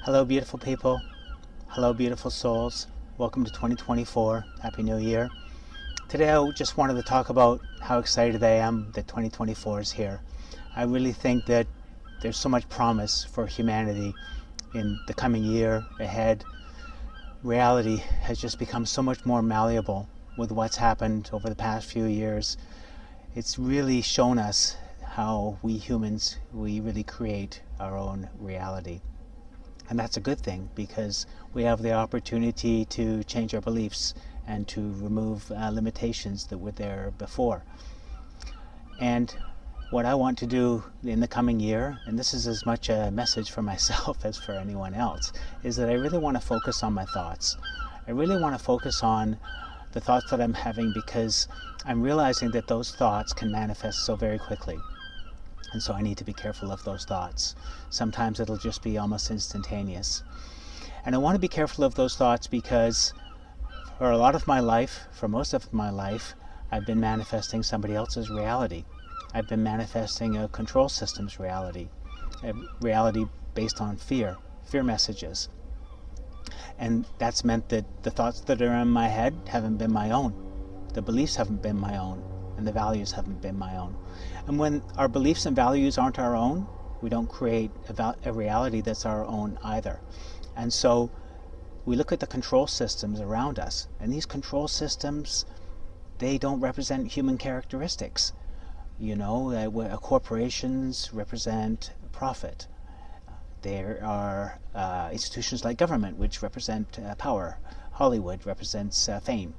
Hello, beautiful people. Hello, beautiful souls. Welcome to 2024. Happy New Year. Today, I just wanted to talk about how excited I am that 2024 is here. I really think that there's so much promise for humanity in the coming year ahead. Reality has just become so much more malleable with what's happened over the past few years. It's really shown us how we humans, we really create our own reality. And that's a good thing because we have the opportunity to change our beliefs and to remove limitations that were there before. And what I want to do in the coming year, and this is as much a message for myself as for anyone else, is that I really want to focus on my thoughts. I really want to focus on the thoughts that I'm having because I'm realizing that those thoughts can manifest so very quickly. And so I need to be careful of those thoughts. Sometimes it'll just be almost instantaneous. And I want to be careful of those thoughts because for a lot of my life, for most of my life, I've been manifesting somebody else's reality. I've been manifesting a control system's reality, a reality based on fear messages. And that's meant that the thoughts that are in my head haven't been my own. The beliefs haven't been my own. And the values haven't been my own. And when our beliefs and values aren't our own, we don't create a reality that's our own either. And so we look at the control systems around us, and these control systems, they don't represent human characteristics. You know, corporations represent profit. There are institutions like government, which represent power. Hollywood represents fame.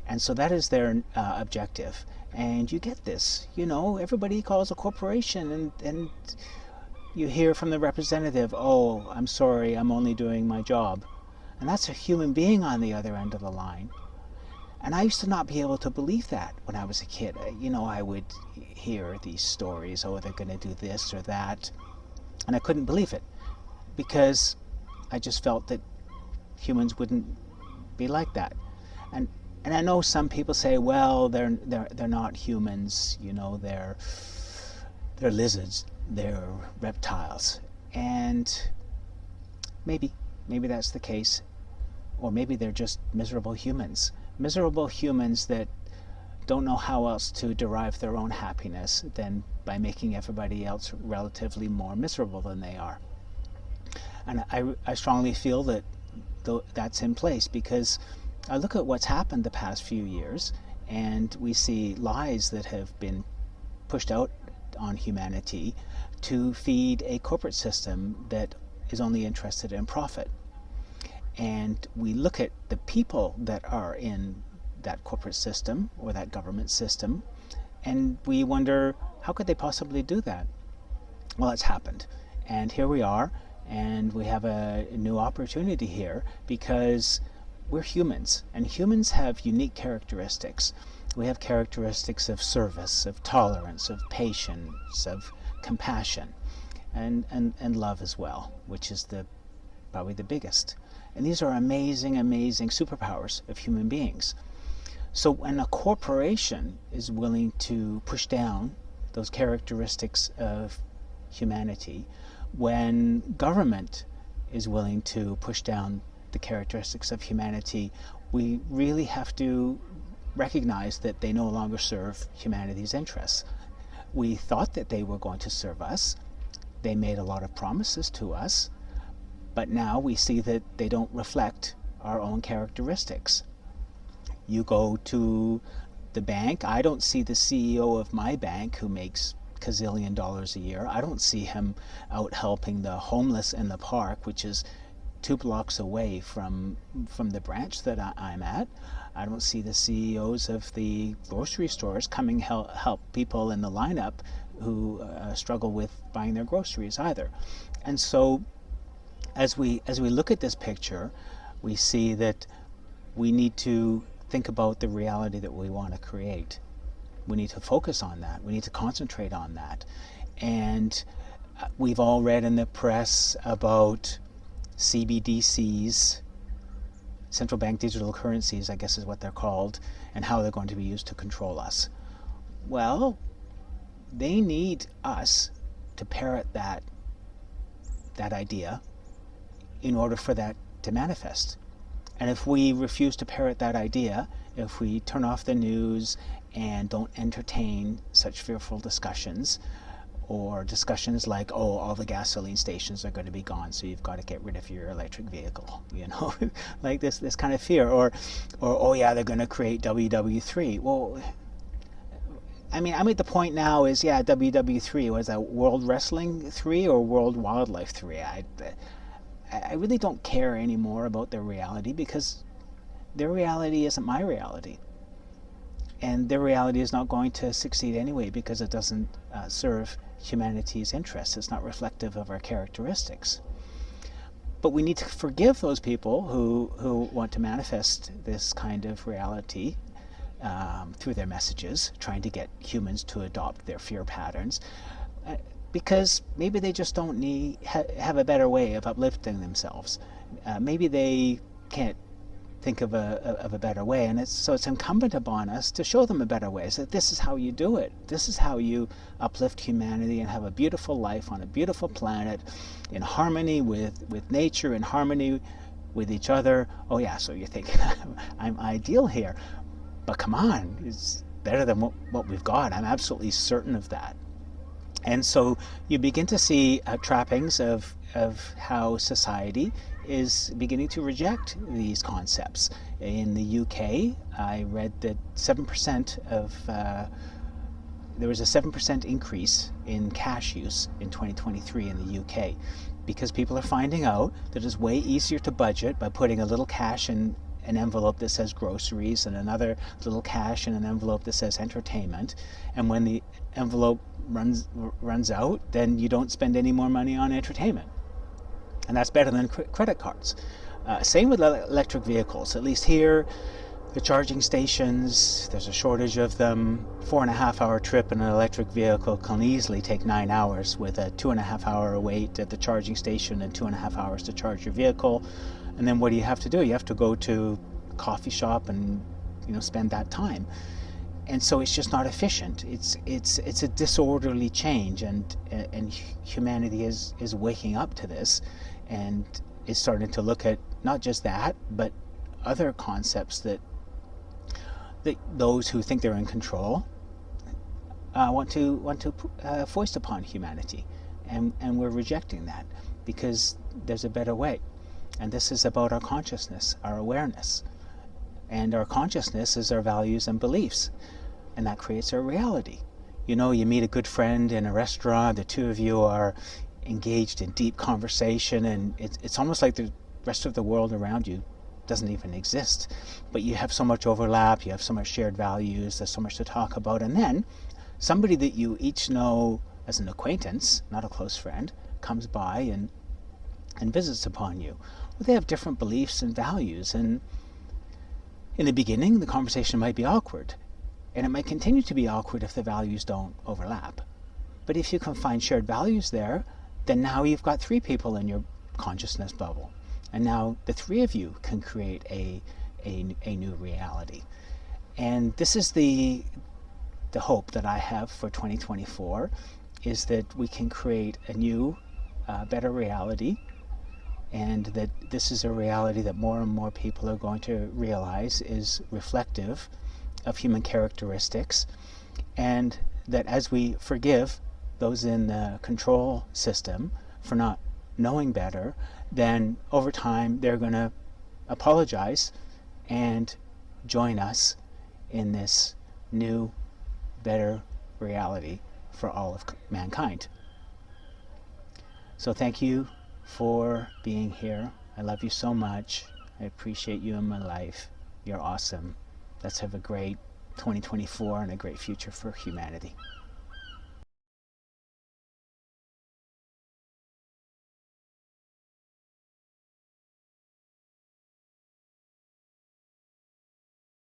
And so that is their objective. And you get this, you know, everybody calls a corporation and you hear from the representative, oh, I'm sorry, I'm only doing my job. And that's a human being on the other end of the line. And I used to not be able to believe that when I was a kid. You know, I would hear these stories, oh, they're going to do this or that. And I couldn't believe it because I just felt that humans wouldn't be like that. And I know some people say, well, they're not humans, you know, they're lizards, they're reptiles. And maybe that's the case. Or maybe they're just miserable humans. Miserable humans that don't know how else to derive their own happiness than by making everybody else relatively more miserable than they are. And I strongly feel that that's in place because I look at what's happened the past few years and we see lies that have been pushed out on humanity to feed a corporate system that is only interested in profit. And we look at the people that are in that corporate system or that government system and we wonder, how could they possibly do that? Well, it's happened. And here we are, and we have a new opportunity here because we're humans, and humans have unique characteristics. We have characteristics of service, of tolerance, of patience, of compassion, and love as well, which is probably the biggest. And these are amazing, amazing superpowers of human beings. So when a corporation is willing to push down those characteristics of humanity, when government is willing to push down the characteristics of humanity, we really have to recognize that they no longer serve humanity's interests. We thought that they were going to serve us. They made a lot of promises to us, but now we see that they don't reflect our own characteristics. You go to the bank, I don't see the CEO of my bank who makes gazillion dollars a year. I don't see him out helping the homeless in the park, which is 2 blocks away from the branch that I'm at. I don't see the CEOs of the grocery stores coming help people in the lineup who struggle with buying their groceries either. And so as we look at this picture, we see that we need to think about the reality that we want to create. We need to focus on that. We need to concentrate on that. And we've all read in the press about CBDCs, central bank digital currencies, I guess is what they're called, and how they're going to be used to control us. Well, they need us to parrot that idea in order for that to manifest. And if we refuse to parrot that idea, if we turn off the news and don't entertain such fearful discussions, or discussions like, oh, all the gasoline stations are going to be gone, so you've got to get rid of your electric vehicle, like this kind of fear, or oh yeah, they're going to create WW3. Well, I mean, I'm at the point now is, yeah, WW3, was that World Wrestling 3 or World Wildlife 3? I really don't care anymore about their reality, because their reality isn't my reality. And their reality is not going to succeed anyway, because it doesn't serve humanity's interests. It's not reflective of our characteristics. But we need to forgive those people who want to manifest this kind of reality through their messages, trying to get humans to adopt their fear patterns, because maybe they just don't have a better way of uplifting themselves. Maybe they can't think of a better way, and it's incumbent upon us to show them a better way. So this is how you do it. This is how you uplift humanity and have a beautiful life on a beautiful planet, in harmony with nature, in harmony with each other. Oh yeah, so you're thinking I'm ideal here, but come on, it's better than what we've got. I'm absolutely certain of that. And so you begin to see trappings of how society is beginning to reject these concepts. In the UK, I read that 7% of there was a 7% increase in cash use in 2023 in the UK, because people are finding out that it's way easier to budget by putting a little cash in an envelope that says groceries and another little cash in an envelope that says entertainment. And when the envelope runs out, then you don't spend any more money on entertainment. And that's better than credit cards. Same with electric vehicles. At least here, the charging stations, there's a shortage of them. 4.5 hour trip in an electric vehicle can easily take 9 hours, with a 2.5 hour wait at the charging station and 2.5 hours to charge your vehicle. And then what do you have to do? You have to go to a coffee shop and spend that time. And so it's just not efficient. It's a disorderly change, and humanity is waking up to this, and is starting to look at not just that, but other concepts that those who think they're in control want to foist upon humanity, and we're rejecting that, because there's a better way. And this is about our consciousness, our awareness. And our consciousness is our values and beliefs. And that creates our reality. You meet a good friend in a restaurant, the two of you are engaged in deep conversation, and it's almost like the rest of the world around you doesn't even exist. But you have so much overlap, you have so much shared values, there's so much to talk about. And then somebody that you each know as an acquaintance, not a close friend, comes by and visits upon you. Well, they have different beliefs and values, and in the beginning the conversation might be awkward, and it might continue to be awkward if the values don't overlap. But if you can find shared values there, then now you've got 3 people in your consciousness bubble, and now the 3 of you can create a new reality. And this is the hope that I have for 2024, is that we can create a new, better reality, and that this is a reality that more and more people are going to realize is reflective of human characteristics, and that as we forgive those in the control system for not knowing better, then over time they're going to apologize and join us in this new, better reality for all of mankind. So thank you for being here. I love you so much. I appreciate you in my life. You're awesome. Let's have a great 2024 and a great future for humanity.